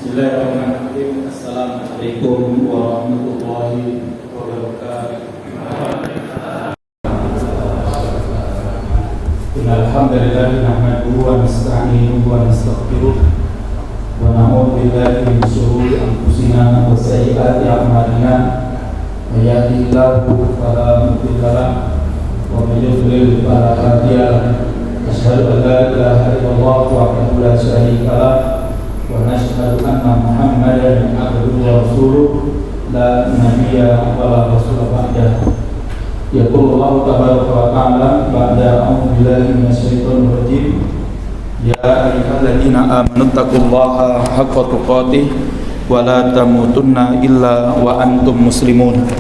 Bismillahirrahmanirrahim. Assalamualaikum warahmatullahi wabarakatuh. Alhamdulillah nahmaduhu wa nasta'inuhu wa nastaghfiruh wa na'udzu billahi min shururi anfusina wa sayyiati a'malina. May yahdihillahu fala mudilla lahu wa may yudlil fala hadiya lahu. Asyhadu an la ilaha illallah wahdahu la syarika lahu wa nashhadu anna Muhammadan abduhu wa rasuluh la nabiyya wa la rasula ba'dahu. Yaqulu Allah tabaraka wa ta'ala ba'da a'udzu billahi minasyaitonir rajim. Ya ayyuhalladzina amanu taqullaha haqqa tuqatih wa la tamutunna illa wa antum muslimun.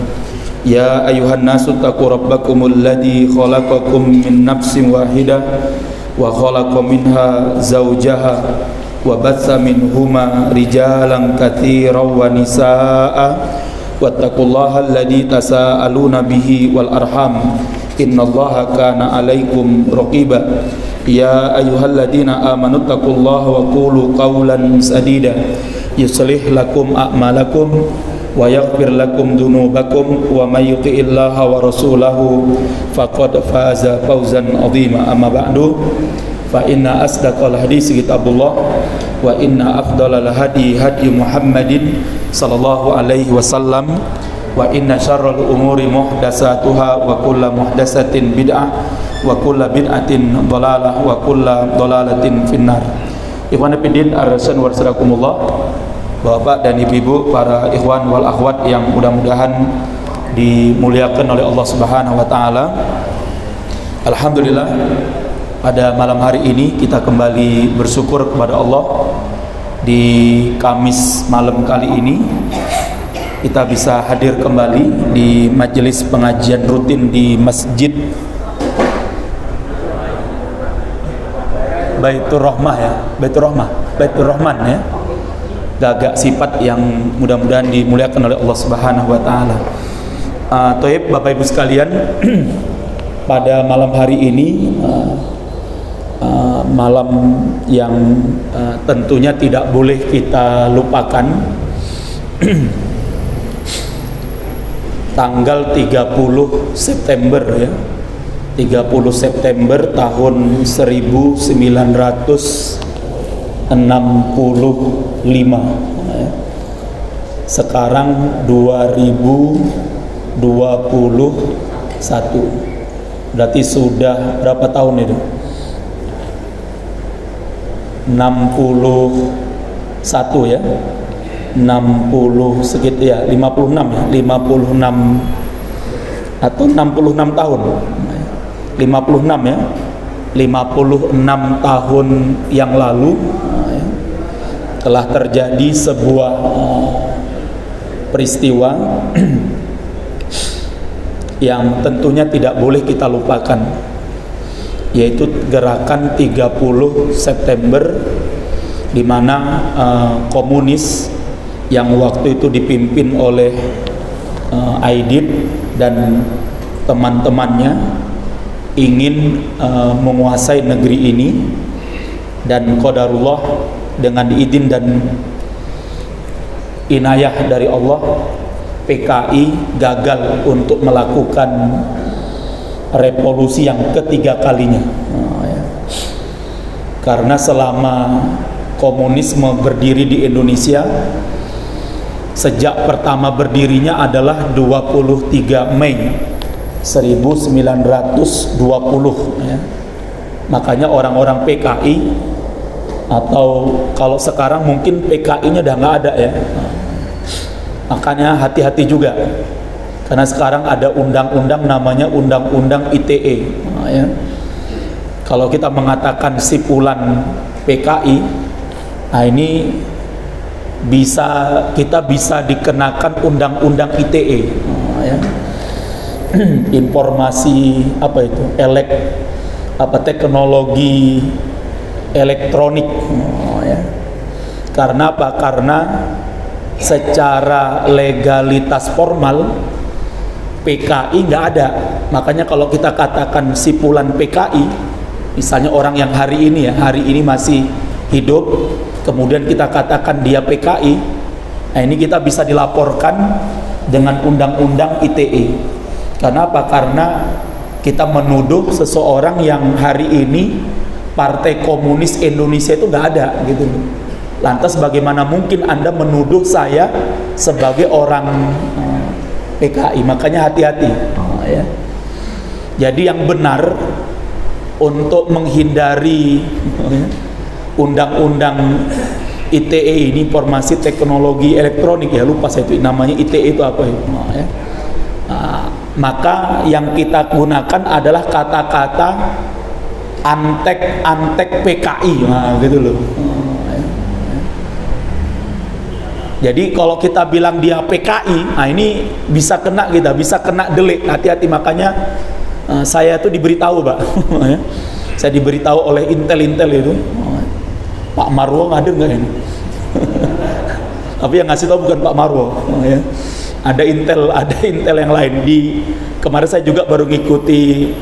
Ya ayyuhan nasu taqu rabbakumul ladzi khalaqakum min nafsin wahidah wa khalaqa minha zawjaha wa batsa minhuma rijalan katsiran wa nisaa'a wattaqullaha alladzi tasaaluna bihi wal arham innallaha kana 'alaikum raqiba. Ya ayyuhalladzina amanu taqullaha wa qulu qawlan sadida yuslih lakum a'malakum wa yaghfir lakum dhunubakum wa may yuti'illaha wa rasulahu faqad faza fawzan 'azima. Amma ba'du, fa inna asdaqal hadits kitabullah wa inna afdalal hadi hadi Muhammadin sallallahu alaihi wasallam wa inna syarral umuri muhdatsatuha wa kullu muhdatsatin bid'ah wa kullu bid'atin dhalalah wa kullu dhalalatin finnar. Ikhwan fillah arsan warsalakumullah. Bapak dan ibu-ibu, para ikhwan wal akhwat yang mudah-mudahan dimuliakan oleh Allah Subhanahu wa taala. Alhamdulillah, pada malam hari ini kita kembali bersyukur kepada Allah. Di Kamis malam kali ini kita bisa hadir kembali di majelis pengajian rutin di Masjid Baitur Rahmah ya, Baitur Rahman ya. Gagak sifat yang mudah-mudahan dimuliakan oleh Allah Subhanahu wa taala. Toib Bapak Ibu sekalian, pada malam hari ini malam yang tentunya tidak boleh kita lupakan. Tanggal 30 September ya, 30 September tahun 1965. Sekarang 2021, berarti sudah berapa tahun itu? 61 ya, 60 segitu ya, 56 ya, 56 atau 66 tahun, 56 ya, 56 tahun yang lalu telah terjadi sebuah peristiwa yang tentunya tidak boleh kita lupakan, yaitu gerakan 30 September di mana komunis yang waktu itu dipimpin oleh Aidit dan teman-temannya ingin menguasai negeri ini, dan qadarullah dengan izin dan inayah dari Allah, PKI gagal untuk melakukan revolusi yang ketiga kalinya. Karena selama komunisme berdiri di Indonesia, sejak pertama berdirinya adalah 23 Mei 1920 ya. Makanya orang-orang PKI, atau kalau sekarang mungkin PKI-nya udah nggak ada ya, makanya hati-hati juga, karena sekarang ada undang-undang namanya Undang-Undang ITE ya. Kalau kita mengatakan sipulan PKI, nah ini kita bisa dikenakan Undang-Undang ITE ya. Informasi apa itu, teknologi elektronik ya. Karena apa? Karena secara legalitas formal PKI nggak ada. Makanya kalau kita katakan sipulan PKI, misalnya orang yang hari ini masih hidup, kemudian kita katakan dia PKI, nah ini kita bisa dilaporkan dengan undang-undang ITE. Kenapa? Karena kita menuduh seseorang yang hari ini Partai Komunis Indonesia itu nggak ada gitu. Lantas bagaimana mungkin Anda menuduh saya sebagai orang PKI? Makanya hati-hati ya. Jadi yang benar untuk menghindari undang-undang ITE ini, informasi teknologi elektronik, ya lupa saya itu namanya, ITE itu apa itu ya. Maka yang kita gunakan adalah kata-kata antek PKI, gitu loh. Jadi kalau kita bilang dia PKI, nah ini bisa kena, kita bisa kena delik. Hati-hati, makanya saya tuh diberitahu, Pak. Saya diberitahu oleh intel itu, Pak Marwo hadir nggak ini? Tapi yang ngasih tahu bukan Pak Marwo, ya. Ada intel yang lain. Kemarin saya juga baru ngikuti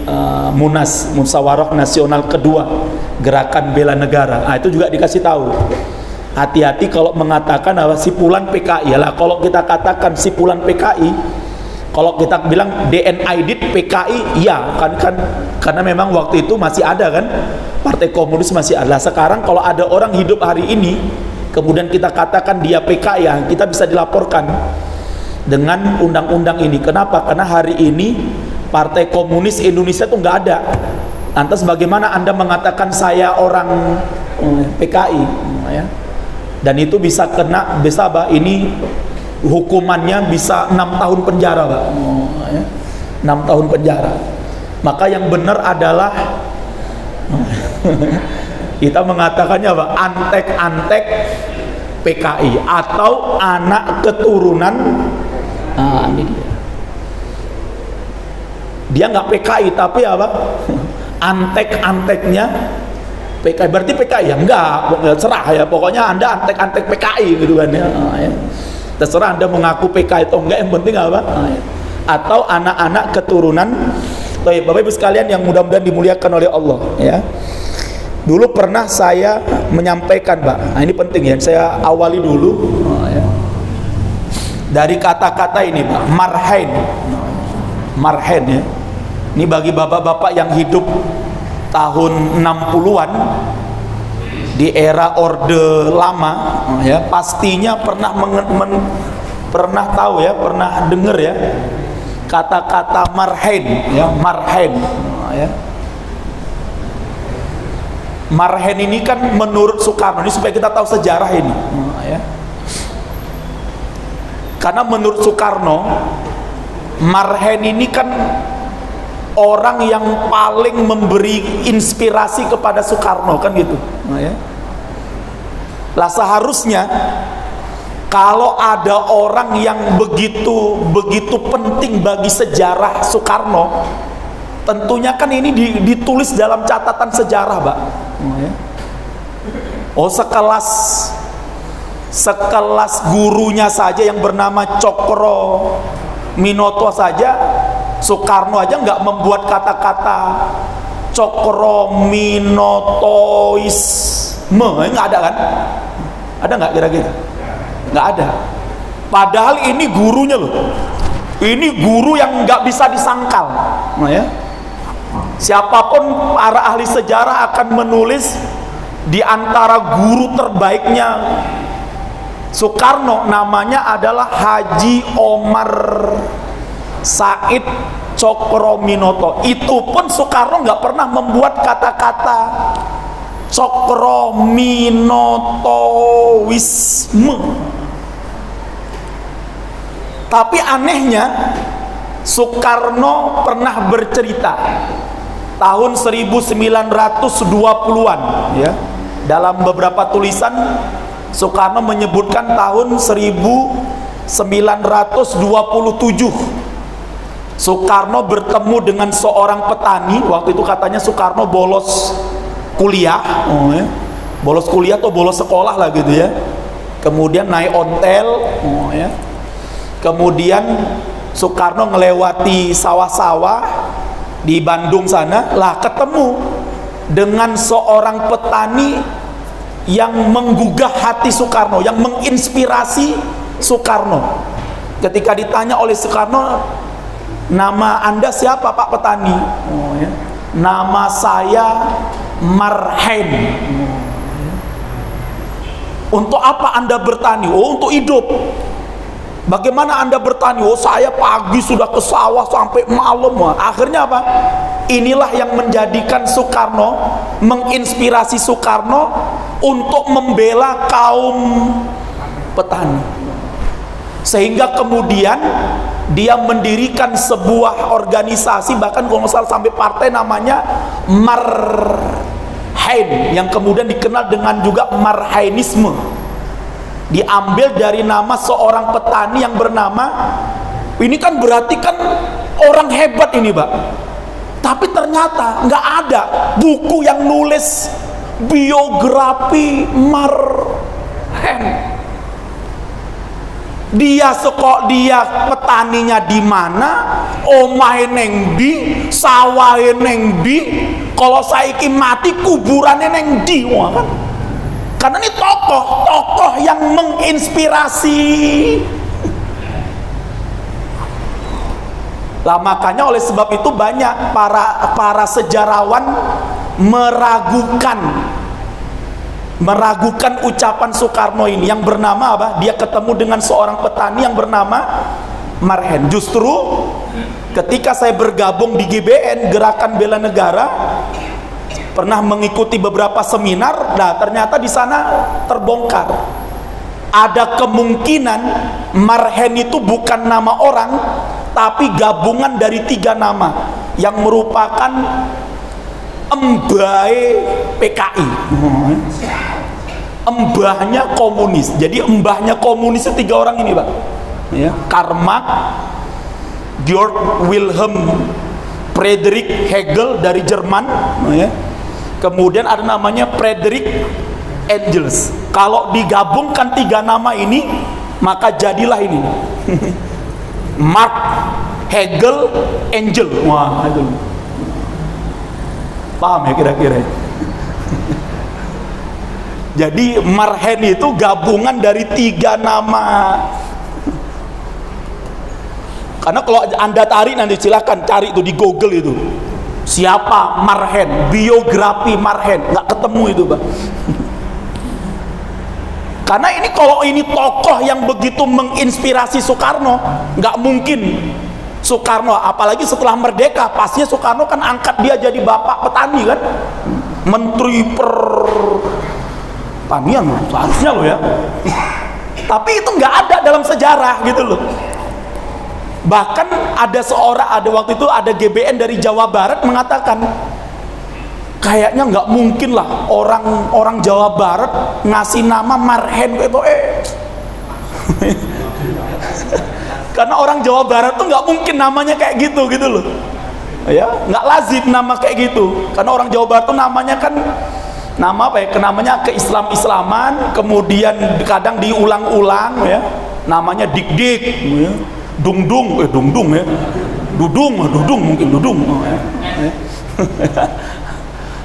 Munas, Musyawarah Nasional kedua Gerakan Bela Negara. Nah, itu juga dikasih tahu. Hati-hati kalau mengatakan si Fulan PKI. Lah kalau kita katakan si Fulan PKI, kalau kita bilang DNID PKI, ya kan karena memang waktu itu masih ada kan, Partai Komunis masih ada. Sekarang kalau ada orang hidup hari ini kemudian kita katakan dia PKI, ya kita bisa dilaporkan dengan undang-undang ini. Kenapa? Karena hari ini Partai Komunis Indonesia itu nggak ada. Lantas bagaimana Anda mengatakan saya orang PKI, ya? Dan itu bisa kena, bisa Pak, ini hukumannya bisa 6 tahun penjara, Pak. 6 tahun penjara. Maka yang benar adalah kita mengatakannya, Pak, antek PKI atau anak keturunan. Ini dia nggak PKI tapi apa? Antek-anteknya PKI. Berarti PKI ya? Enggak, terserah ya. Pokoknya Anda antek-antek PKI gitu kan ya. Terserah Anda mengaku PKI atau enggak, yang penting apa? Atau anak-anak keturunan. Bapak Ibu sekalian yang mudah-mudahan dimuliakan oleh Allah ya. Dulu pernah saya menyampaikan, Pak. Nah, ini penting ya. Saya awali dulu ya. Dari kata-kata ini, Pak, marhen ya. Ini bagi bapak-bapak yang hidup tahun 60-an di era Orde Lama ya, pastinya pernah pernah tahu ya, pernah dengar ya kata-kata marhen ya, ya. Marhen ini kan menurut Soekarno, ini supaya kita tahu sejarah ini ya. Karena menurut Soekarno, marhen ini kan orang yang paling memberi inspirasi kepada Soekarno kan gitu, ya. Lah seharusnya kalau ada orang yang begitu penting bagi sejarah Soekarno, tentunya kan ini ditulis dalam catatan sejarah, Pak. Ya. Oh, sekelas gurunya saja yang bernama Cokro Minoto saja, Soekarno aja nggak membuat kata-kata Cokrominotoisme, nggak ada kan? Ada nggak kira-kira? Nggak ada. Padahal ini gurunya loh. Ini guru yang nggak bisa disangkal. Nah, ya. Siapapun para ahli sejarah akan menulis di antara guru terbaiknya Soekarno namanya adalah Haji Omar Said Cokrominoto. Itu pun Soekarno nggak pernah membuat kata-kata Cokrominotoisme. Tapi anehnya Soekarno pernah bercerita tahun 1920-an ya. Dalam beberapa tulisan Soekarno menyebutkan tahun 1927 Soekarno bertemu dengan seorang petani. Waktu itu katanya Soekarno bolos kuliah, bolos kuliah atau bolos sekolah lah gitu ya. Kemudian naik ontel, ya. Kemudian Soekarno ngelewati sawah-sawah di Bandung sana, lah ketemu dengan seorang petani yang menggugah hati Soekarno, yang menginspirasi Soekarno. Ketika ditanya oleh Soekarno, nama Anda siapa Pak Petani? Oh, ya. Nama saya Marhen. Untuk apa Anda bertani? Oh, untuk hidup. Bagaimana Anda bertani? Oh, saya pagi sudah ke sawah sampai malam. Akhirnya apa? Inilah yang menjadikan Soekarno, menginspirasi Soekarno untuk membela kaum petani. Sehingga kemudian dia mendirikan sebuah organisasi, bahkan kalau nggak salah sampai partai namanya Marhain, yang kemudian dikenal dengan juga Marhainisme. Diambil dari nama seorang petani yang bernama, ini kan berarti kan orang hebat ini, Pak. Tapi ternyata nggak ada buku yang nulis biografi Marhen. Dia petaninya di mana, omahe neng di, sawahe neng di, kalau saiki mati kuburannya neng di, wah kan? Karena ini tokoh yang menginspirasi. Lah makanya oleh sebab itu banyak para sejarawan meragukan ucapan Soekarno ini yang bernama apa? Dia ketemu dengan seorang petani yang bernama Marhen. Justru ketika saya bergabung di GBN, Gerakan Bela Negara, pernah mengikuti beberapa seminar, nah ternyata di sana terbongkar ada kemungkinan Marhen itu bukan nama orang, tapi gabungan dari 3 nama yang merupakan embahe PKI. Embahnya komunis. Jadi embahnya komunis itu 3 orang ini, Pak. Ya, Karl Marx, Georg Wilhelm Friedrich Hegel dari Jerman, ya. Kemudian ada namanya Friedrich Engels. Kalau digabungkan 3 nama ini, maka jadilah ini Marx, Hegel, Engels. Wah, itu paham ya kira-kira. Jadi Marhen itu gabungan dari 3 nama. Karena kalau Anda tarik nanti silahkan cari itu di Google itu, siapa Marhen, biografi Marhen, nggak ketemu itu, Pak. Karena ini kalau ini tokoh yang begitu menginspirasi Soekarno, nggak mungkin Soekarno, apalagi setelah merdeka, pastinya Soekarno kan angkat dia jadi bapak petani kan, menteri pertanian seharusnya loh ya. Tapi itu nggak ada dalam sejarah gitu loh. Bahkan ada waktu itu ada GBN dari Jawa Barat mengatakan, kayaknya nggak mungkin lah orang Jawa Barat ngasih nama Marhen gitu. Karena orang Jawa Barat tuh nggak mungkin namanya kayak gitu loh, ya nggak lazim nama kayak gitu. Karena orang Jawa Barat tuh namanya kan nama apa ya? Namanya Islam-Islaman, kemudian kadang diulang-ulang ya. Namanya dik-dik, ya. Dung-dung ya, dudung mungkin dudung. Ya.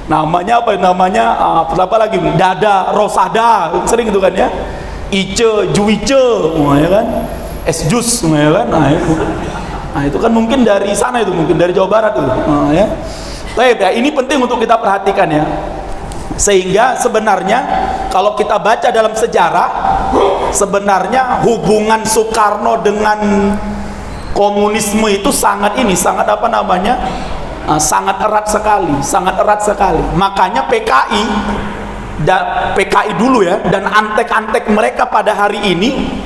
Namanya apa? Namanya apa lagi? Dada, Rosada, sering itu kan ya. Ice, Juice, ya kan? Es jus, ya kan? Nah itu kan mungkin dari sana, itu mungkin dari Jawa Barat itu, ya. Baik ya, ini penting untuk kita perhatikan ya. Sehingga sebenarnya kalau kita baca dalam sejarah, sebenarnya hubungan Soekarno dengan komunisme itu sangat apa namanya? Sangat erat sekali. Makanya PKI dulu ya, dan antek-antek mereka pada hari ini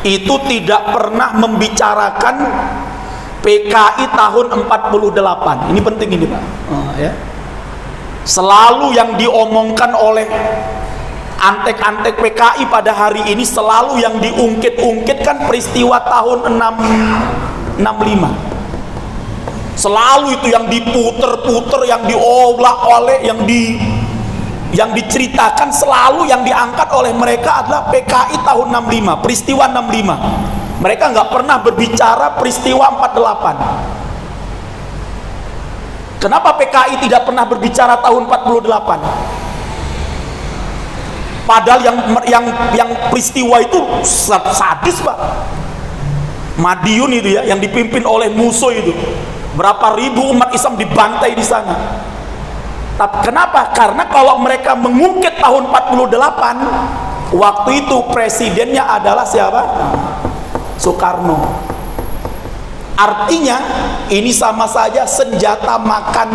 itu tidak pernah membicarakan PKI tahun 48. Ini penting ini, Pak. Ya. Selalu yang diomongkan oleh antek-antek PKI pada hari ini, selalu yang diungkit-ungkitkan peristiwa tahun 65. Selalu itu yang diputer-puter, yang diolak-olek, yang diceritakan, selalu yang diangkat oleh mereka adalah PKI tahun 65, peristiwa 65. Mereka nggak pernah berbicara peristiwa 48. Kenapa PKI tidak pernah berbicara tahun 48? Padahal yang peristiwa itu sadis, Pak. Madiun itu ya, yang dipimpin oleh musuh itu. Berapa ribu umat Islam dibantai di sana. Tapi kenapa? Karena kalau mereka mengungkit tahun 48, waktu itu presidennya adalah siapa? Soekarno. Artinya ini sama saja senjata makan.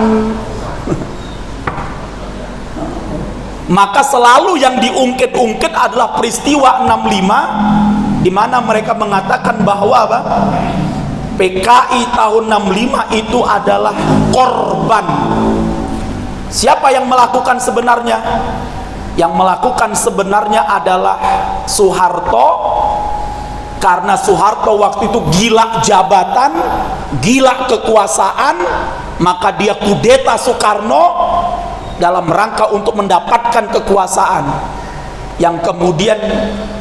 Maka selalu yang diungkit-ungkit adalah peristiwa 65, di mana mereka mengatakan bahwa apa? PKI tahun 65 itu adalah korban. Siapa yang melakukan sebenarnya? Yang melakukan sebenarnya adalah Soeharto, karena Soeharto waktu itu gila jabatan, gila kekuasaan, maka dia kudeta Soekarno dalam rangka untuk mendapatkan kekuasaan, yang kemudian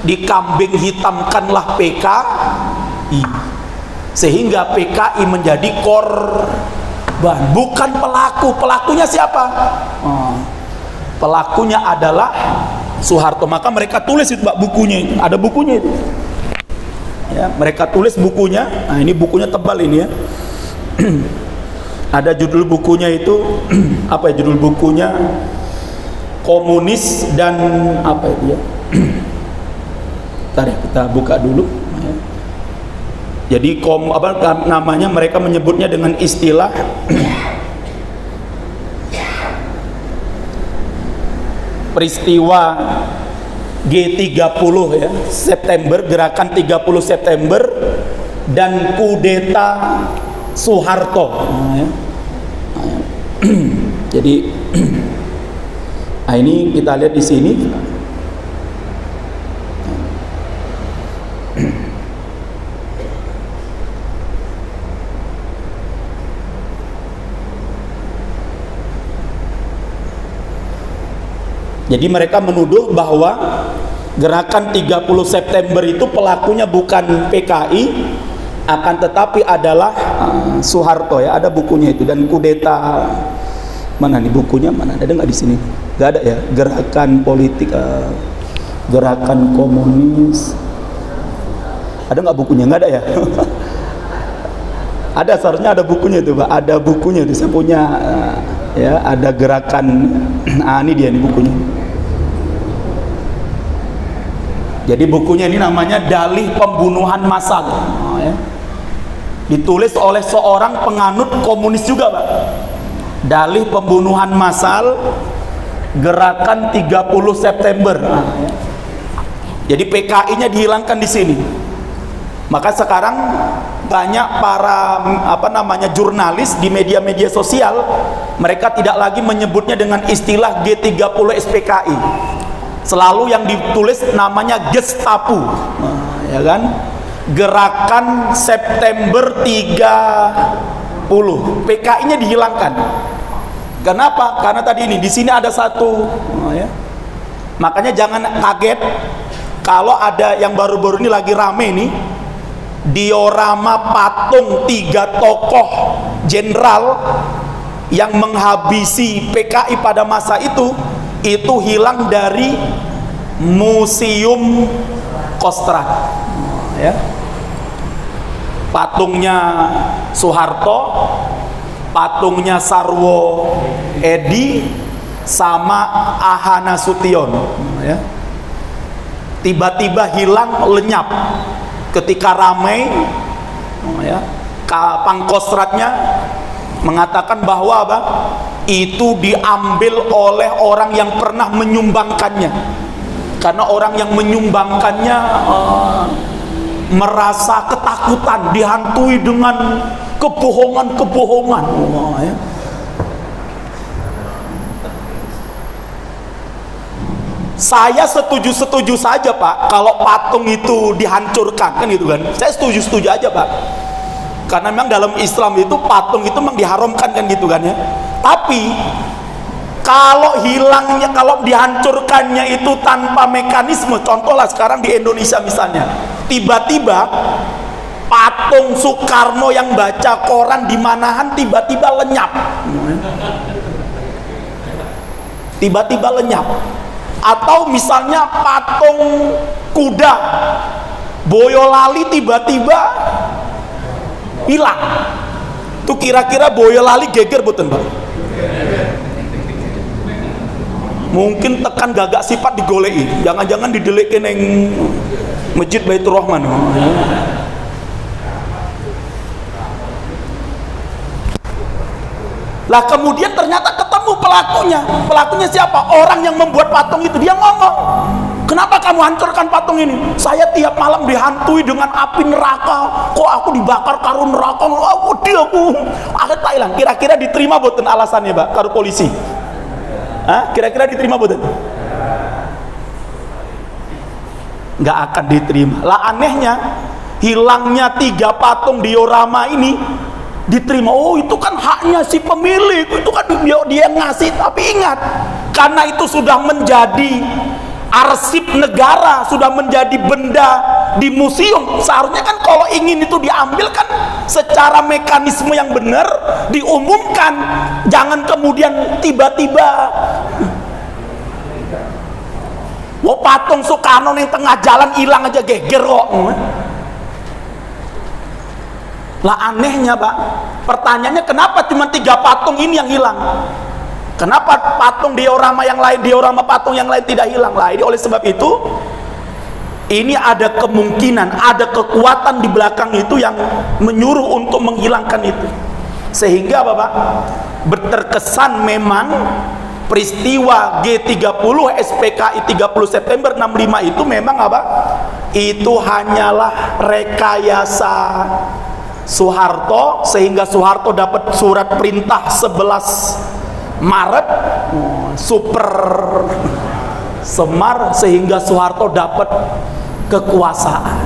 dikambing hitamkanlah PKI, sehingga PKI menjadi korban, bukan pelaku. Pelakunya siapa? Pelakunya adalah Soeharto. Maka mereka tulis itu, Pak, bukunya itu. Ada bukunya itu ya, mereka tulis bukunya. Nah, ini bukunya tebal ini ya. Ada judul bukunya itu apa ya judul bukunya? Komunis dan apa itu ya? Ntar ya, kita buka dulu. Jadi apa namanya, mereka menyebutnya dengan istilah peristiwa G30 ya, September, gerakan 30 September dan kudeta Soeharto. Jadi ini kita lihat di sini. Jadi mereka menuduh bahwa gerakan 30 September itu pelakunya bukan PKI, akan tetapi adalah Soeharto ya. Ada bukunya itu. Dan kudeta, mana nih bukunya, mana ada nggak di sini? Nggak ada ya. Gerakan politik, gerakan komunis, ada nggak bukunya? Nggak ada ya. Ada, seharusnya ada bukunya itu, Pak. Ada bukunya itu, saya punya ya. Ada gerakan, ini dia nih bukunya. Jadi bukunya ini namanya Dalih Pembunuhan Massal, ya. Ditulis oleh seorang penganut komunis juga, Pak. Dalih Pembunuhan Massal, gerakan 30 September. Ya. Jadi PKI-nya dihilangkan di sini. Maka sekarang banyak para jurnalis di media-media sosial, mereka tidak lagi menyebutnya dengan istilah G30 SPKI. Selalu yang ditulis namanya Gestapu, ya kan? Gerakan September 30. PKI-nya dihilangkan. Kenapa? Karena tadi ini di sini ada satu, ya. Makanya jangan kaget kalau ada yang baru-baru ini lagi rame nih, diorama patung 3 tokoh jenderal yang menghabisi PKI pada masa itu hilang dari Museum Kostrad, ya. Patungnya Soeharto, patungnya Sarwo Edi, sama Ahana Sution, ya. Tiba-tiba hilang, lenyap ketika ramai, ya. Pangkostratnya mengatakan bahwa apa? Itu diambil oleh orang yang pernah menyumbangkannya, karena orang yang menyumbangkannya merasa ketakutan, dihantui dengan kebohongan-kebohongan, ya. Saya setuju saja, Pak, kalau patung itu dihancurkan, kan gitu kan. Saya setuju aja, Pak. Karena memang dalam Islam itu patung itu memang diharamkan, kan gitu kan ya. Tapi kalau hilangnya, kalau dihancurkannya itu tanpa mekanisme, contohlah sekarang di Indonesia misalnya, tiba-tiba patung Soekarno yang baca koran di Manahan tiba-tiba lenyap. Tiba-tiba lenyap. Atau misalnya patung kuda Boyolali tiba-tiba hilang. Tuh kira-kira Boyolali geger boten, Pak? Mungkin tekan gagak sifat digolei, jangan-jangan didelekin yang Masjid Baitur Rahman. Lah kemudian ternyata ketemu pelakunya. Pelakunya siapa? Orang yang membuat patung itu. Dia ngomong, kenapa kamu hancurkan patung ini? Saya tiap malam dihantui dengan api neraka. Kok aku dibakar karun neraka? Aku akhirnya hilang. Kira-kira diterima boten alasannya, Pak, karo polisi? Hah? Kira-kira diterima boten? Nggak akan diterima. Lah anehnya, hilangnya 3 patung diorama ini diterima. Oh, itu kan haknya si pemilik, itu kan dia ngasih. Tapi ingat, karena itu sudah menjadi arsip negara, sudah menjadi benda di museum, seharusnya kan kalau ingin itu diambil kan secara mekanisme yang benar diumumkan, jangan kemudian tiba-tiba patung Soekarno yang tengah jalan hilang aja geger kok. Lah anehnya, Pak, pertanyaannya kenapa cuma 3 patung ini yang hilang? Kenapa patung diorama yang lain, diorama patung yang lain tidak hilang? Lah ini oleh sebab itu, ini ada kemungkinan, ada kekuatan di belakang itu yang menyuruh untuk menghilangkan itu. Sehingga Bapak, berterkesan memang peristiwa G30 SPKI 30 September 65 itu memang apa? Itu hanyalah rekayasa Soeharto, sehingga Soeharto dapat surat perintah 11 Maret super semar, sehingga Soeharto dapat kekuasaan.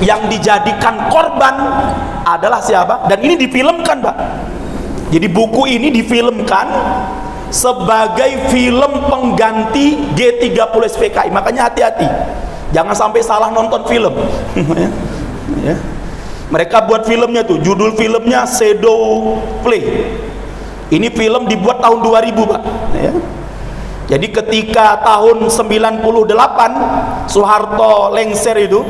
Yang dijadikan korban adalah siapa? Dan ini difilmkan, Pak. Jadi buku ini difilmkan sebagai film pengganti G30 SPKI. Makanya hati-hati, jangan sampai salah nonton film. Ya. Mereka buat filmnya tuh, judul filmnya Shadow Play. Ini film dibuat tahun 2000, Pak. Ya. Jadi ketika tahun 98 Soeharto lengser itu,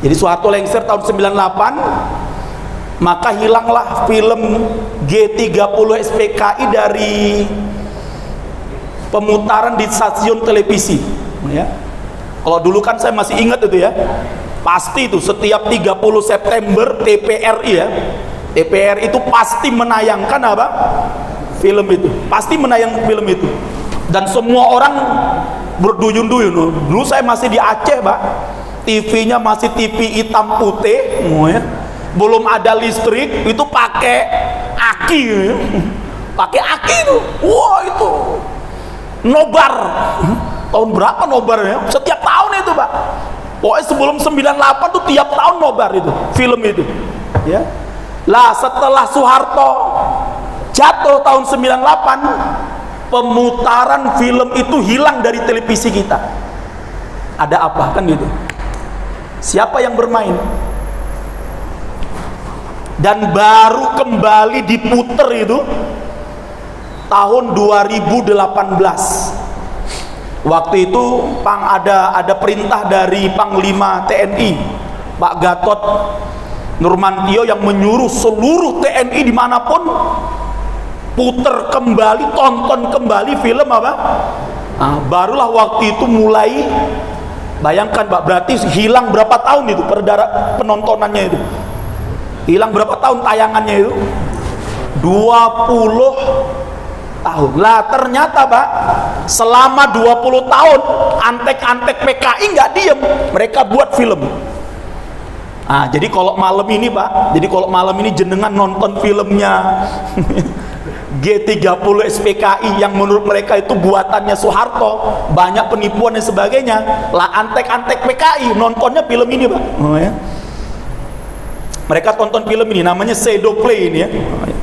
jadi Soeharto lengser tahun 98, maka hilanglah film G30 SPKI dari pemutaran di stasiun televisi. Ya. Kalau dulu kan saya masih ingat itu ya, pasti itu setiap 30 September TPRI ya, TPR itu pasti menayangkan apa? Film itu, pasti menayang film itu. Dan semua orang berduyun-duyun. Dulu saya masih di Aceh, Pak. TV-nya masih TV hitam putih, ya. Belum ada listrik, itu pakai aki, ya. Pakai aki itu. Wah, itu nobar. Tahun berapa nobar ya? Setiap tahun itu, Pak. Pokoknya sebelum 98 tuh tiap tahun nobar itu, film itu. Ya. Lah setelah Soeharto jatuh tahun 98, pemutaran film itu hilang dari televisi kita. Ada apa kan gitu? Siapa yang bermain? Dan baru kembali diputer itu tahun 2018. Waktu itu ada perintah dari Panglima TNI Pak Gatot Nurmantio yang menyuruh seluruh TNI dimanapun puter kembali, tonton kembali film apa? Nah, barulah waktu itu mulai, bayangkan Pak, berarti hilang berapa tahun itu penontonannya itu? Hilang berapa tahun tayangannya itu? 20 tahun. Lah ternyata Pak, selama 20 tahun antek-antek PKI nggak diem, mereka buat film. Ah, jadi kalau malam ini Pak, jadi kalau malam ini jenengan nonton filmnya G30 SPKI yang menurut mereka itu buatannya Soeharto, banyak penipuan dan sebagainya, lah antek-antek PKI nontonnya film ini, Pak. Oh, ya. Mereka tonton film ini, namanya Shadow Play ini ya. Oh, ya.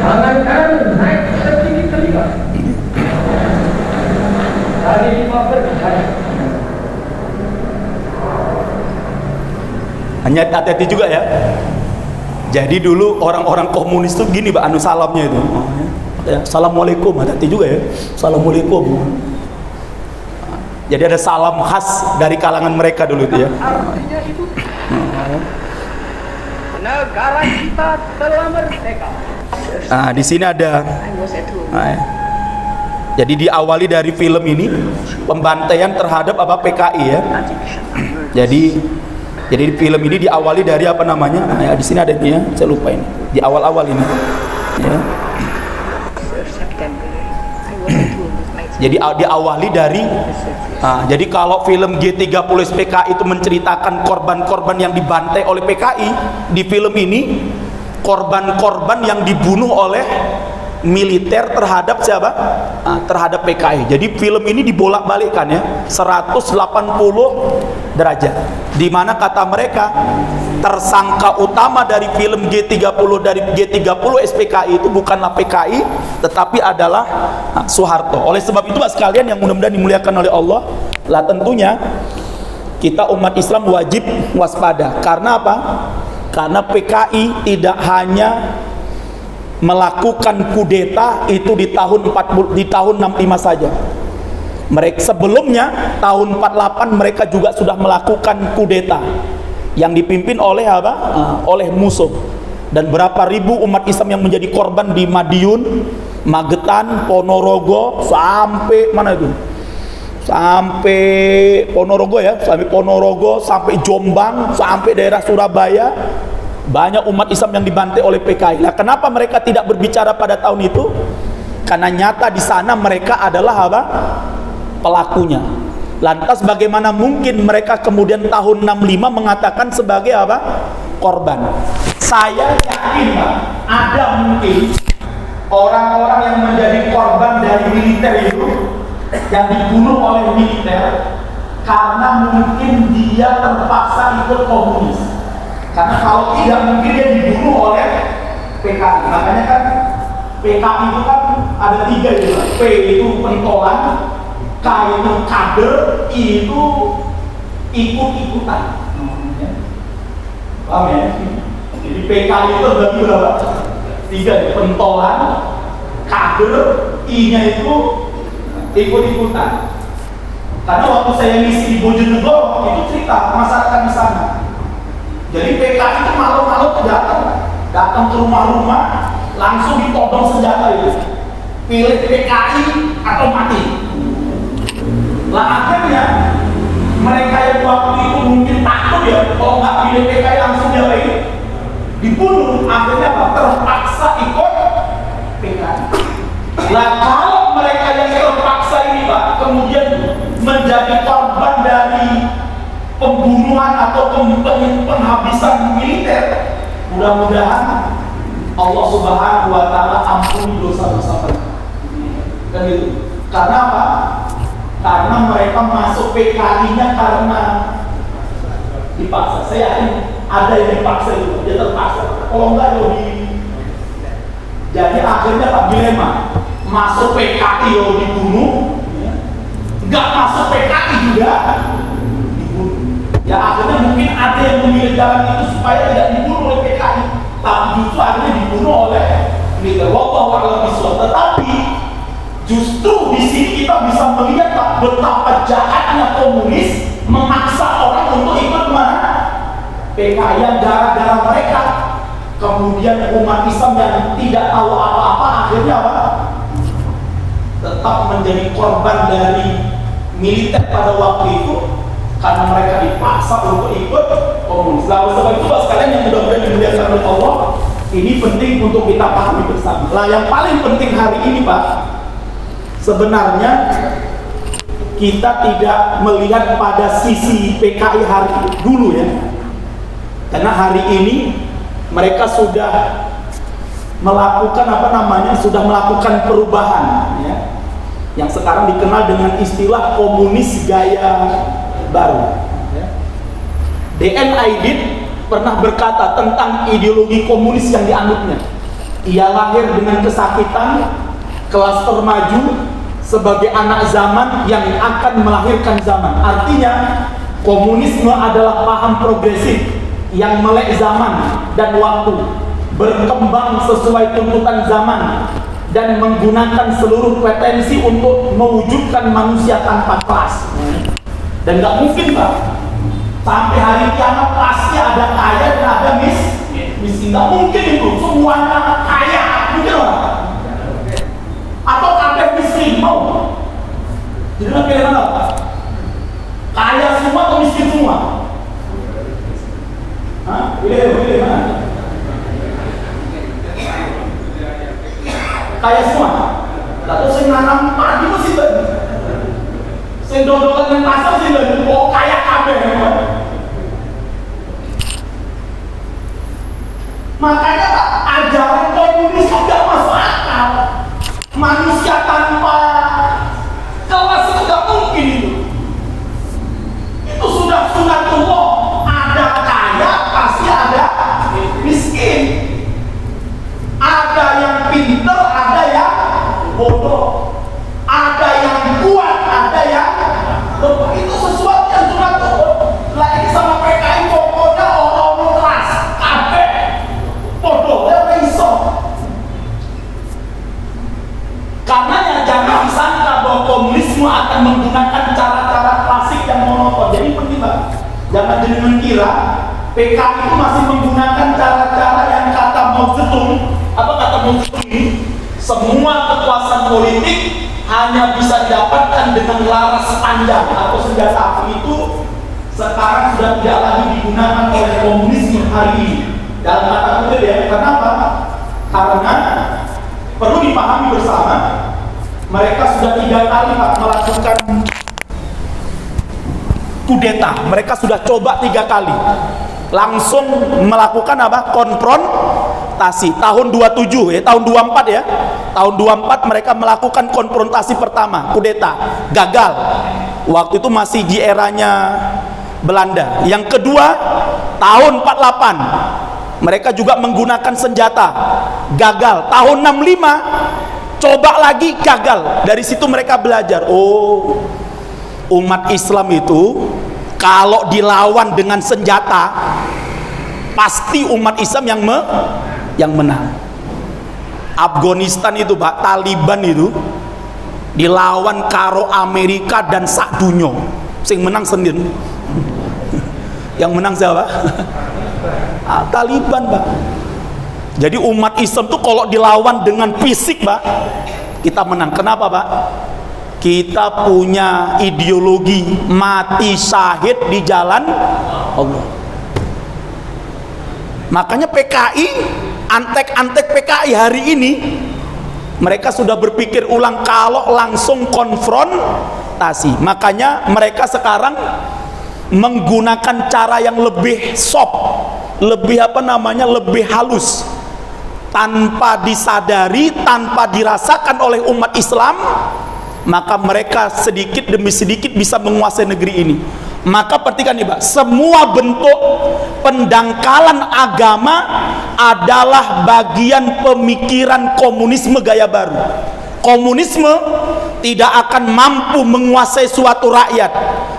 Tangan kanan naik setinggi telinga. Dari Hanya hati-hati juga ya. Jadi dulu orang-orang komunis tuh gini, Pak, anu salamnya itu. Ya, Assalamualaikum, hati-hati juga ya. Assalamualaikum. Jadi ada salam khas dari kalangan mereka dulu itu ya. Artinya itu negara kita telah merdeka. Nah, di sini ada. Nah, ya. Jadi diawali dari film ini pembantaian terhadap apa PKI ya. Jadi di film ini diawali dari apa namanya? Nah, ya, di sini ada ini ya. Saya lupa ini. Di awal-awal ini. Ya. Jadi diawali dari jadi kalau film G30 PKI itu menceritakan korban-korban yang dibantai oleh PKI, di film ini korban-korban yang dibunuh oleh militer terhadap siapa? Terhadap PKI. Jadi film ini dibolak-balikkan ya, 180 derajat. Di mana kata mereka tersangka utama dari film G30 dari G30 SPKI itu bukanlah PKI tetapi adalah Soeharto. Oleh sebab itu Pak sekalian yang mudah-mudahan dimuliakan oleh Allah, lah tentunya kita umat Islam wajib waspada. Karena apa? Karena PKI tidak hanya melakukan kudeta itu di tahun 65 saja. Mereka sebelumnya tahun 48 mereka juga sudah melakukan kudeta yang dipimpin oleh apa? Oleh musuh. Dan berapa ribu umat Islam yang menjadi korban di Madiun, Magetan, Ponorogo sampai mana itu? Sampai Ponorogo ya, sampai Ponorogo, sampai Jombang, sampai daerah Surabaya. Banyak umat Islam yang dibantai oleh PKI. Nah, kenapa mereka tidak berbicara pada tahun itu? Karena nyata di sana mereka adalah apa? Pelakunya. Lantas bagaimana mungkin mereka kemudian tahun 65 mengatakan sebagai apa? Korban. Saya yakin Pak, ada mungkin orang-orang yang menjadi korban dari militer itu yang dibunuh oleh militer karena mungkin dia terpaksa ikut komunis. Karena kalau tidak mungkin dia dibunuh oleh PKI. Makanya kan PKI itu kan ada 3 itu. P itu pentolan, K itu kader, I itu ikut-ikutan. Paham ya? Jadi PKI itu bagi berapa? 3, pentolan, kader, I-nya itu ikut-ikutan. Karena waktu saya ngisi di Bojonegoro itu cerita masyarakat di sana. Jadi PKI itu malam-malam datang ke rumah-rumah, langsung ditodong senjata itu. Pilih PKI atau mati. Lah akhirnya mereka yang waktu itu mungkin takut ya, kalau nggak pilih PKI langsung diapain? Dibunuh. Akhirnya apa? Terpaksa ikut PKI. Lah kalau mereka yang terpaksa ini Pak, kemudian menjadi korban dari pembunuhan atau penghabisan militer, mudah-mudahan Allah Subhanahu wa Ta'ala ampuni dosa-dosa mereka. Kan gitu. Karena apa? Karena mereka masuk PKI-nya karena dipaksa. Saya yakin ada yang dipaksa itu, dia terpaksa. Kalau enggak jadi akhirnya Pak dilema, masuk PKI dibunuh, enggak masuk PKI juga ya. Akhirnya mungkin ada yang memilih jalan itu supaya tidak dibunuh oleh PKI, tapi justru akhirnya dibunuh oleh militer. Wallahu a'lam bishawab. Tetapi justru di sini kita bisa melihat Pak, betapa jahatnya komunis memaksa orang untuk ikut mana? PKI. Yang gara-gara mereka kemudian umat Islam yang tidak tahu apa-apa akhirnya apa? Tetap menjadi korban dari militer pada waktu itu. Karena mereka dipaksa untuk ikut komunis. Lalu sebab itu Pak sekalian yang mudah-mudahan dimuliakan oleh Allah, ini penting untuk kita pahami bersama. Lah yang paling penting hari ini Pak, sebenarnya kita tidak melihat pada sisi PKI hari dulu ya. Karena hari ini mereka sudah melakukan apa namanya? Sudah melakukan perubahan ya. Yang sekarang dikenal dengan istilah komunis gaya baru. D.N. Aidit pernah berkata tentang ideologi komunis yang dianutnya. Ia lahir dengan kesakitan, kelas termaju, sebagai anak zaman yang akan melahirkan zaman. Artinya komunisme adalah paham progresif yang melek zaman dan waktu, berkembang sesuai tuntutan zaman, dan menggunakan seluruh potensi untuk mewujudkan manusia tanpa kelas. Dan nggak mungkin Pak, sampai hari kiamat pasti ada kaya dan ada miskin. Nggak mungkin itu, semuanya kaya, mungkin Pak? Atau kabeh miskin, mau? Jadi lo pilih mana Pak? Kaya semua atau miskin semua? Hah? Pilih mana? Kaya semua. Lalu saya nanam padi mesti ben. Saya dodolan dengan pasar sih ben. Oh kaya kabeh. Makanya Pak, ajaran komunis tidak masuk akal. Manusia tanpa kelas itu tidak mungkin itu. Itu sudah sunatullah. Ada kaya pasti ada miskin. Ada yang pinter, ada yang bodoh, ada yang kuat, ada yang lemah. Itu sesuatu yang cuma tuh lagi sama PKI pokoknya orang keras, kabeh bodoh, ya iso. Karena ya jangan disangka bahwa komunisme akan menggunakan cara-cara klasik yang monoton. Jadi penting Pak, jangan mengira PKI itu masih menggunakan cara-cara yang kata Mao Zedong. Apa kata Mao Zedong ini? Semua kekuasaan politik hanya bisa didapatkan dengan laras panjang atau senjata api. Itu sekarang sudah tidak lagi digunakan oleh komunisme hari ini. Dalam kata kutip ya, kenapa? Karena perlu dipahami bersama, mereka sudah 3 kali Pak melakukan kudeta. Mereka sudah coba 3 kali. Langsung melakukan apa? Konfrontasi. Tahun 27 ya, tahun 24 ya. Tahun 24 mereka melakukan konfrontasi pertama, kudeta. Gagal. Waktu itu masih di eranya Belanda. Yang kedua, tahun 48 mereka juga menggunakan senjata. Gagal. Tahun 65 coba lagi, gagal. Dari situ mereka belajar. Oh, umat Islam itu kalau dilawan dengan senjata pasti umat Islam yang menang. Afghanistan itu Pak, Taliban itu dilawan karo Amerika dan sak dunya, sing menang sendiri. Yang menang siapa? Taliban Pak. Jadi umat Islam tuh kalau dilawan dengan fisik Pak, kita menang. Kenapa Pak? Kita punya ideologi mati syahid di jalan Allah. Makanya PKI, antek-antek PKI hari ini mereka sudah berpikir ulang kalau langsung konfrontasi. Makanya mereka sekarang menggunakan cara yang lebih soft, lebih lebih halus, tanpa disadari, tanpa dirasakan oleh umat Islam. Maka mereka sedikit demi sedikit bisa menguasai negeri ini. Maka perhatikan nih Pak, semua bentuk pendangkalan agama adalah bagian pemikiran komunisme gaya baru. Komunisme tidak akan mampu menguasai suatu rakyat,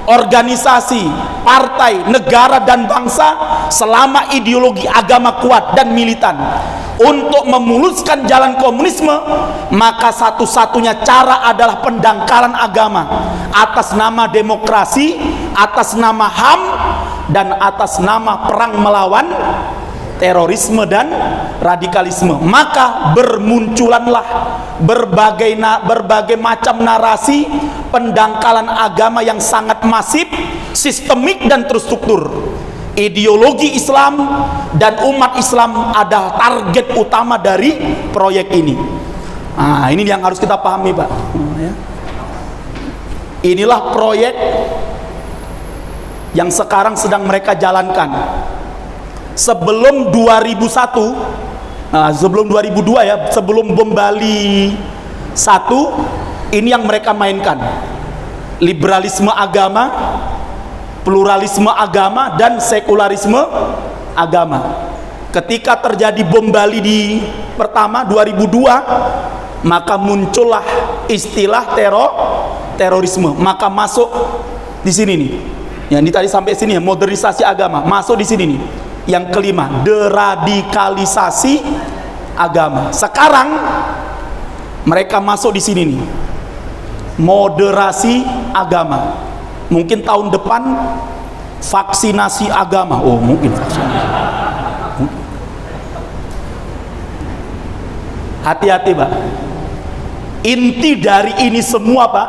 organisasi, partai, negara dan bangsa selama ideologi agama kuat dan militan. Untuk memuluskan jalan komunisme, maka satu-satunya cara adalah pendangkalan agama atas nama demokrasi, atas nama HAM, dan atas nama perang melawan terorisme dan radikalisme. Maka bermunculanlah berbagai macam narasi pendangkalan agama yang sangat masif, sistemik dan terstruktur. Ideologi Islam dan umat Islam adalah target utama dari proyek ini. Nah, ini yang harus kita pahami Pak. Inilah proyek yang sekarang sedang mereka jalankan. Sebelum 2001, sebelum 2002 ya, sebelum bom Bali 1, ini yang mereka mainkan. Liberalisme agama, pluralisme agama, dan sekularisme agama. Ketika terjadi bom Bali di pertama 2002, maka muncullah istilah terorisme. Maka masuk di sini nih. Ya, ini tadi sampai sini ya, modernisasi agama masuk di sini nih. Yang kelima, deradikalisasi agama. Sekarang mereka masuk di sini nih, moderasi agama. Mungkin tahun depan vaksinasi agama. Oh, mungkin vaksinasi. Hati-hati, Pak. Inti dari ini semua, Pak,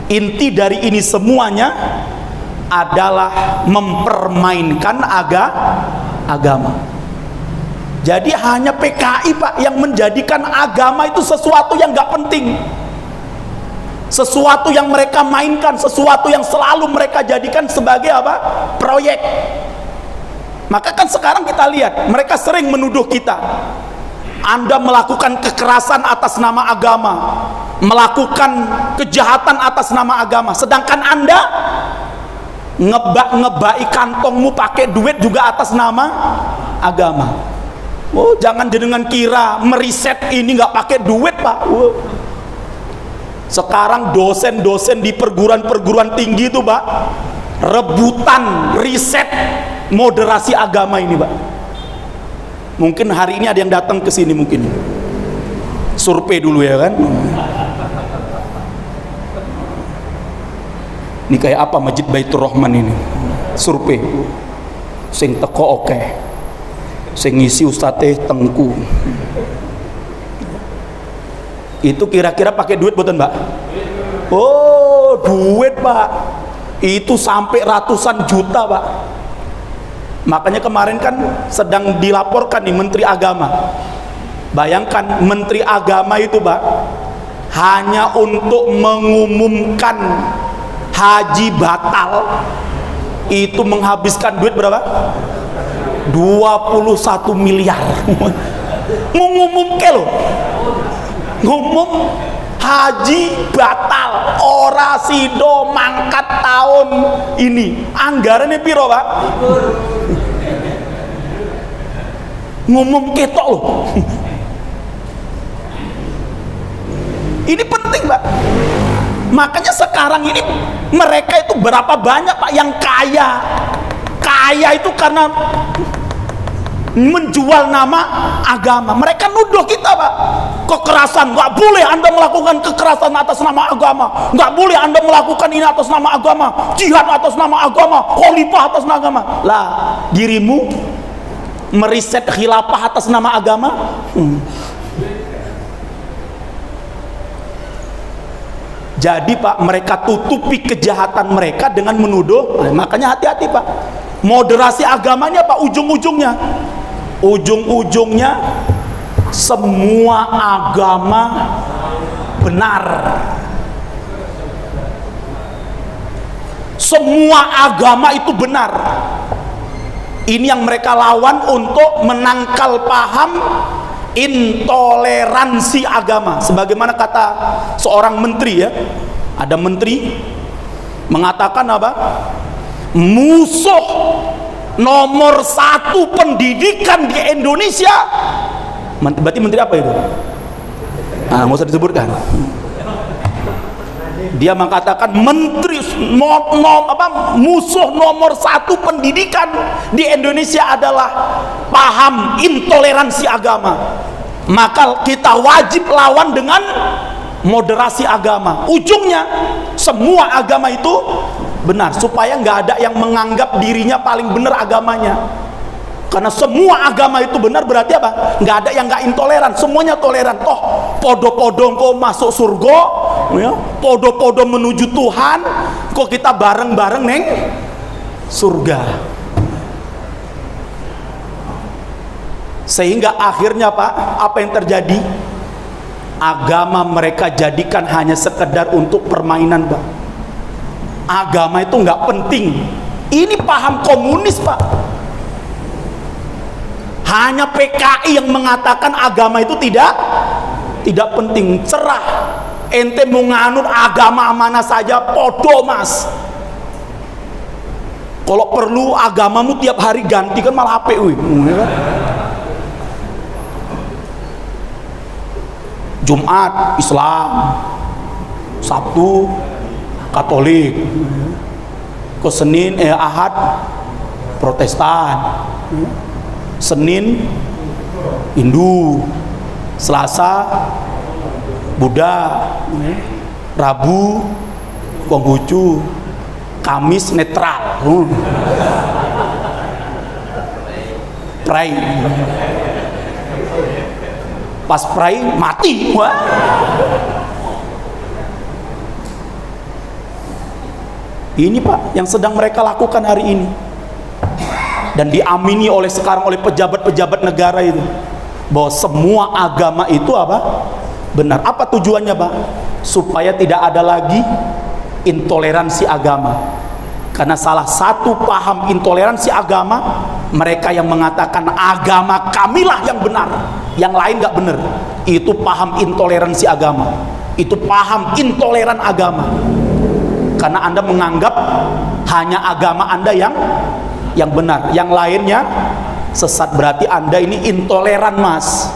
inti dari ini semuanya adalah mempermainkan agama. Jadi hanya PKI, Pak, yang menjadikan agama itu sesuatu yang gak penting, sesuatu yang mereka mainkan, sesuatu yang selalu mereka jadikan sebagai apa? Proyek. Maka kan sekarang kita lihat mereka sering menuduh kita, Anda melakukan kekerasan atas nama agama, melakukan kejahatan atas nama agama, sedangkan Anda ngebai kantongmu pakai duit juga atas nama agama. Oh, jangan jenengan kira meriset ini nggak pakai duit, Pak. Sekarang dosen-dosen di perguruan-perguruan tinggi itu, Pak, rebutan riset moderasi agama ini, Pak. Mungkin hari ini ada yang datang ke sini, mungkin survei dulu ya kan. Ini kayak apa Masjid Baitur Rahman ini? Survei. Sing teko oke. Sing ngisi Ustadz Tengku. Itu kira-kira pakai duit buatan, Mbak? Oh, duit, Pak. Itu sampai ratusan juta, Pak. Makanya kemarin kan sedang dilaporkan nih Menteri Agama. Bayangkan Menteri Agama itu, Pak, hanya untuk mengumumkan haji batal itu menghabiskan duit berapa? 21 miliar. Ngumumke loh. Ngumum haji batal, ora sido mangkat tahun ini. Anggarannya piro, Pak? Ngumum ketok loh. Ini penting, Pak. Makanya sekarang ini mereka itu berapa banyak, Pak, yang kaya. Kaya itu karena menjual nama agama. Mereka nuduh kita, Pak, kekerasan. Nggak boleh Anda melakukan kekerasan atas nama agama, nggak boleh Anda melakukan ini atas nama agama, jihad atas nama agama, khalifah atas nama agama. Lah, dirimu meriset khilafah atas nama agama? Jadi, Pak, mereka tutupi kejahatan mereka dengan menuduh. Makanya hati-hati, Pak. Moderasi agamanya, Pak, ujung-ujungnya semua agama benar. Semua agama itu benar. Ini yang mereka lawan untuk menangkal paham intoleransi agama. Sebagaimana kata seorang menteri, ya, ada menteri mengatakan apa? Musuh nomor 1 pendidikan di Indonesia. Berarti menteri apa itu? Nah, nggak usah disebutkan. Dia mengatakan musuh nomor 1 pendidikan di Indonesia adalah paham intoleransi agama. Maka kita wajib lawan dengan moderasi agama. Ujungnya semua agama itu benar, supaya nggak ada yang menganggap dirinya paling benar agamanya. Karena semua agama itu benar, berarti apa? Nggak ada yang nggak intoleran, semuanya toleran. Toh podo-podo kok masuk surga, ya, podo-podo menuju Tuhan, kok kita bareng-bareng neng surga. Sehingga akhirnya, Pak, apa yang terjadi? Agama mereka jadikan hanya sekedar untuk permainan, Pak. Agama itu nggak penting. Ini paham komunis, Pak. Hanya PKI yang mengatakan agama itu tidak penting. Cerah. Ente mau nganut agama mana saja podo, Mas. Kalau perlu agamamu tiap hari ganti kan malah HP, Jumat Islam, Sabtu Katolik, ke Senin Ahad Protestan, Senin Hindu, Selasa Buddha, Rabu Konghucu, Kamis netral. Pray. Pas pray mati. Wah. Ini Pak yang sedang mereka lakukan hari ini, dan diamini oleh sekarang oleh pejabat-pejabat negara itu, bahwa semua agama itu apa? Benar. Apa tujuannya Pak? Supaya tidak ada lagi intoleransi agama. Karena salah satu paham intoleransi agama, mereka yang mengatakan agama kamilah yang benar, yang lain nggak benar. Itu paham intoleransi agama. Itu paham intoleran agama. Karena Anda menganggap hanya agama Anda yang benar, yang lainnya sesat. Berarti Anda ini intoleran, Mas.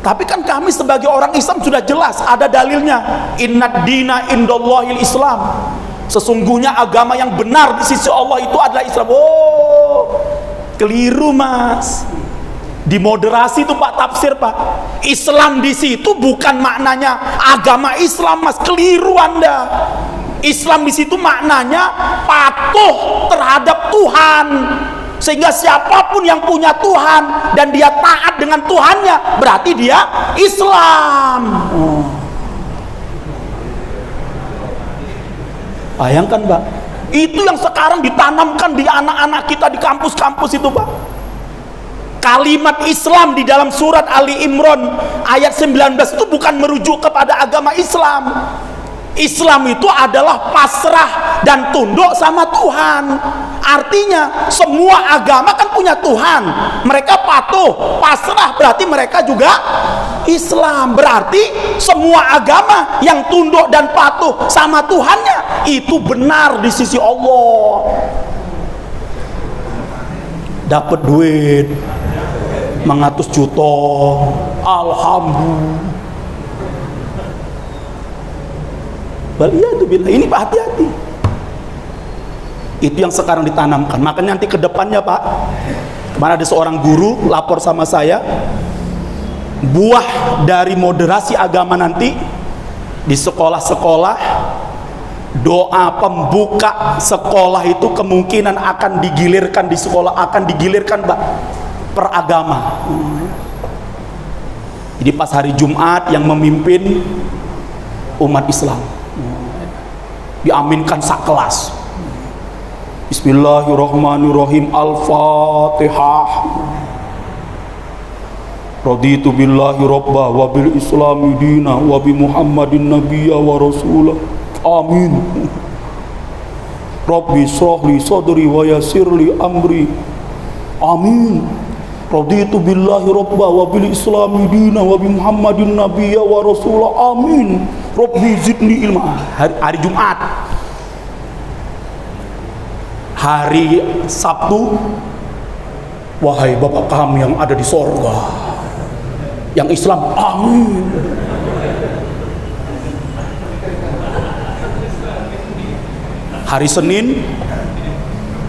Tapi kan kami sebagai orang Islam sudah jelas, ada dalilnya. Innad dina indallahil Islam. Sesungguhnya agama yang benar di sisi Allah itu adalah Islam. Oh, keliru Mas. Dimoderasi itu Pak tafsir Pak. Islam di situ bukan maknanya agama Islam Mas, keliru Anda. Islam di situ maknanya patuh terhadap Tuhan. Sehingga siapapun yang punya Tuhan dan dia taat dengan Tuhannya, berarti dia Islam. Bayangkan Pak, itu yang sekarang ditanamkan di anak-anak kita di kampus-kampus itu Pak. Kalimat Islam di dalam surat Ali Imran ayat 19 itu bukan merujuk kepada agama Islam. Islam itu adalah pasrah dan tunduk sama Tuhan. Artinya semua agama kan punya Tuhan. Mereka patuh, pasrah, berarti mereka juga Islam. Berarti semua agama yang tunduk dan patuh sama Tuhannya itu benar di sisi Allah. Dapat duit 100 juta, alhamdulillah. Waliyadzubillah. Ini Pak, hati-hati. Itu yang sekarang ditanamkan. Makanya nanti ke depannya Pak, kemarin ada seorang guru lapor sama saya, buah dari moderasi agama nanti di sekolah-sekolah, doa pembuka sekolah itu kemungkinan akan digilirkan di sekolah, akan digilirkan Pak per agama. Jadi pas hari Jumat yang memimpin umat Islam diaminkan sakelas. Bismillahirrahmanirrahim. Al-Fatihah. Raditu billahi rabba wa bil islami dina wa bi Muhammadin nabiyya wa rasulah. Amin. Rabbi shrahli sadri wa yassirli amri. Amin. Raditu billahi rabba wa bil islami dina wa bi Muhammadin nabiyya wa rasulah. Amin. Rabbi zidni ilma. Hari Jumat. Hari Sabtu, wahai Bapak kami yang ada di sorga, yang Islam, amin. Hari Senin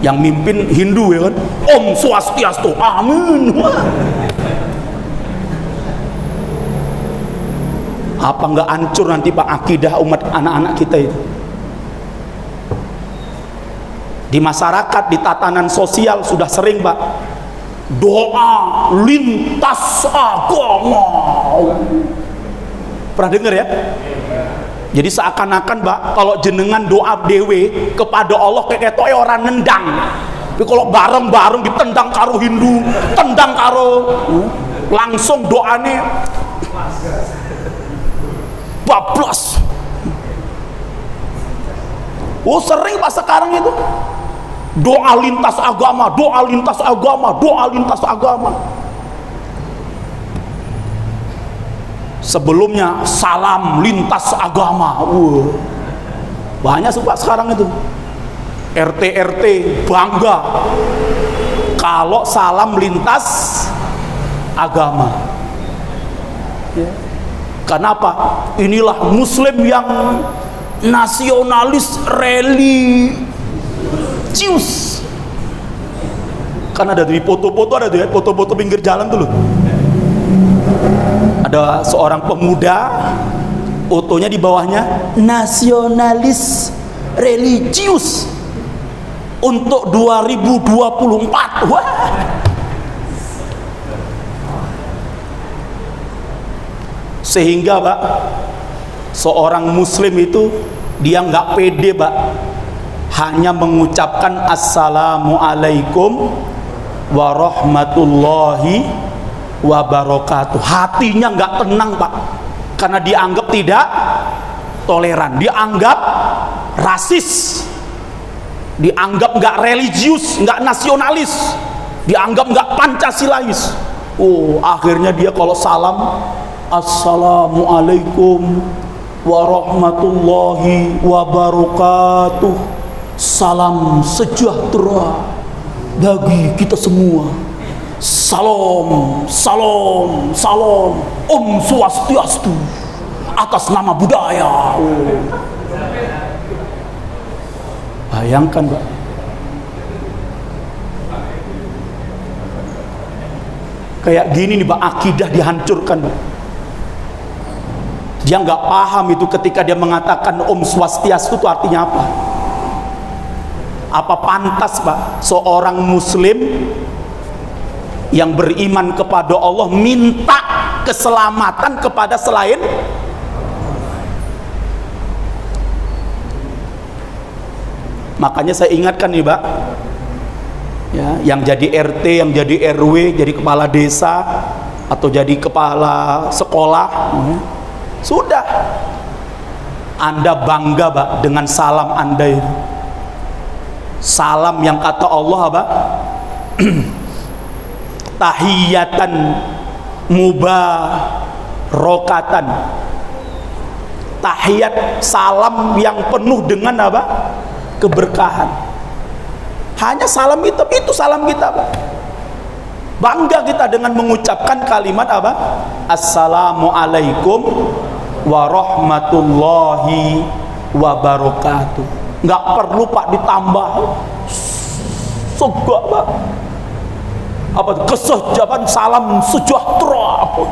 yang mimpin Hindu ya kan, Om Swastiastu, amin. Apa nggak hancur nanti Pak akidah umat anak-anak kita itu? Di masyarakat, di tatanan sosial sudah sering Pak, doa lintas agama. Pernah dengar ya? Jadi seakan-akan Pak, kalau jenengan doa dewe kepada Allah kayak toy orang nendang. Tapi kalau bareng-bareng ditendang karo Hindu, tendang karo, langsung doane bablas. Oh sering Pak sekarang itu doa lintas agama, doa lintas agama, doa lintas agama. Sebelumnya salam lintas agama. Banyak sih Pak sekarang itu. RT bangga kalau salam lintas agama. Kenapa? Inilah Muslim yang nasionalis religius. Kan ada di foto-foto, ada tuh ya, foto-foto pinggir jalan tuh loh. Ada seorang pemuda, fotonya di bawahnya nasionalis religius untuk 2024. Wah. Sehingga Pak, seorang muslim itu dia nggak pede Pak, hanya mengucapkan assalamualaikum warahmatullahi wabarakatuh. Hatinya nggak tenang Pak, karena dianggap tidak toleran, dianggap rasis, dianggap nggak religius, nggak nasionalis, dianggap nggak Pancasilais. Oh, akhirnya dia kalau salam, assalamualaikum warahmatullahi wabarakatuh, salam sejahtera bagi kita semua, salam, salam, salam, Om Swastiastu, atas nama budaya. Oh. Bayangkan Pak, kayak gini nih Pak, akidah dihancurkan Pak. Dia nggak paham itu ketika dia mengatakan Om Swastiastu itu artinya apa. Apa pantas Pak seorang muslim yang beriman kepada Allah minta keselamatan kepada selain makanya saya ingatkan nih Pak ya, yang jadi RT, yang jadi RW, jadi kepala desa atau jadi kepala sekolah ya, sudah Anda bangga Pak dengan salam Anda itu, salam yang kata Allah apa? Tahiyatan mubarakatan, tahiyat salam yang penuh dengan apa? Keberkahan. Hanya salam itu salam kita Pak. Bangga kita dengan mengucapkan kalimat apa? Assalamualaikum warahmatullahi wabarakatuh. Nggak perlu Pak ditambah segak Pak apa kesejahteraan, salam sejahtera apa.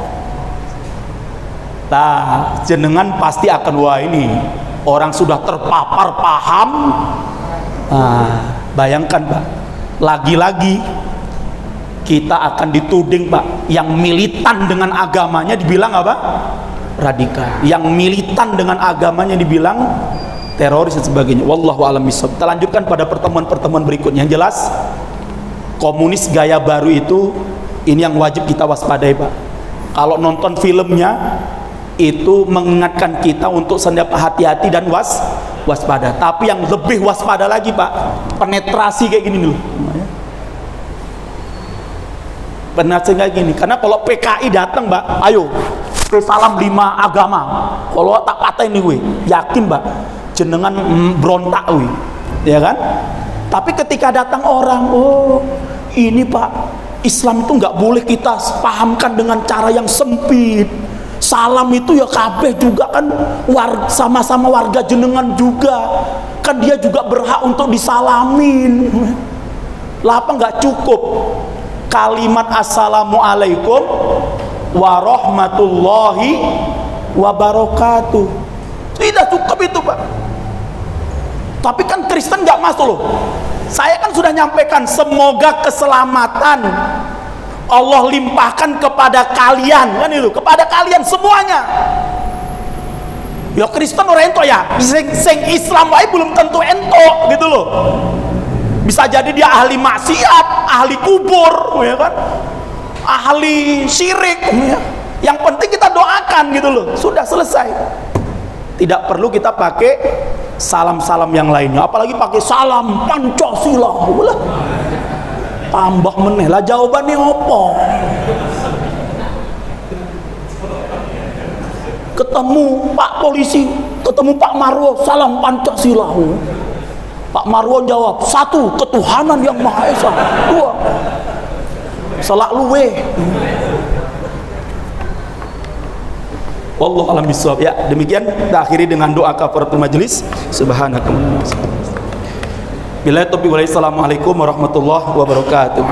Nah jenengan pasti akan, wah ini orang sudah terpapar paham. Nah, bayangkan Pak, lagi-lagi kita akan dituding Pak, yang militan dengan agamanya dibilang apa? Radikal. Yang militan dengan agamanya dibilang teroris dan sebagainya. Wallahu a'lam bishawab. Kita lanjutkan pada pertemuan-pertemuan berikutnya. Yang jelas komunis gaya baru itu ini yang wajib kita waspadai Pak. Kalau nonton filmnya itu mengingatkan kita untuk senantiasa hati-hati dan waspada. Tapi yang lebih waspada lagi Pak, penetrasi kayak gini dulu. Penetrasi kayak gini. Karena kalau PKI datang Pak, ayo ke salam 5 agama. Kalau tak patahin nih gue, yakin Pak, jenengan berontak gue, ya kan? Tapi ketika datang orang, oh ini Pak, Islam itu nggak boleh kita pahamkan dengan cara yang sempit. Salam itu ya kabeh juga kan sama-sama warga jenengan juga, kan dia juga berhak untuk disalamin. Lah apa nggak cukup kalimat assalamualaikum warahmatullahi wabarakatuh? Tidak cukup itu Pak. Tapi kan Kristen nggak masuk loh. Saya kan sudah nyampaikan, semoga keselamatan Allah limpahkan kepada kalian, kan itu, kepada kalian semuanya. Ya Kristen orang ento ya, sing Islam wae belum tentu ento gitu loh. Bisa jadi dia ahli maksiat, ahli kubur, ya kan, ahli syirik. Ya. Yang penting kita doakan gitu loh, sudah selesai. Tidak perlu kita pakai salam-salam yang lainnya, apalagi pakai salam Pancasila. Ulah. Tambah meneh lah jawabannya apa? Ketemu Pak polisi, ketemu Pak Marwo, salam Pancasila. Pak Marwo jawab, 1 ketuhanan yang Maha Esa, 2 selak luwe. Wallahu a'lam bishawab. Ya, demikian kita akhiri dengan doa kafaratul majelis. Subhanakallah. Billahi taufiq wal hidayah. Assalamualaikum warahmatullahi wabarakatuh.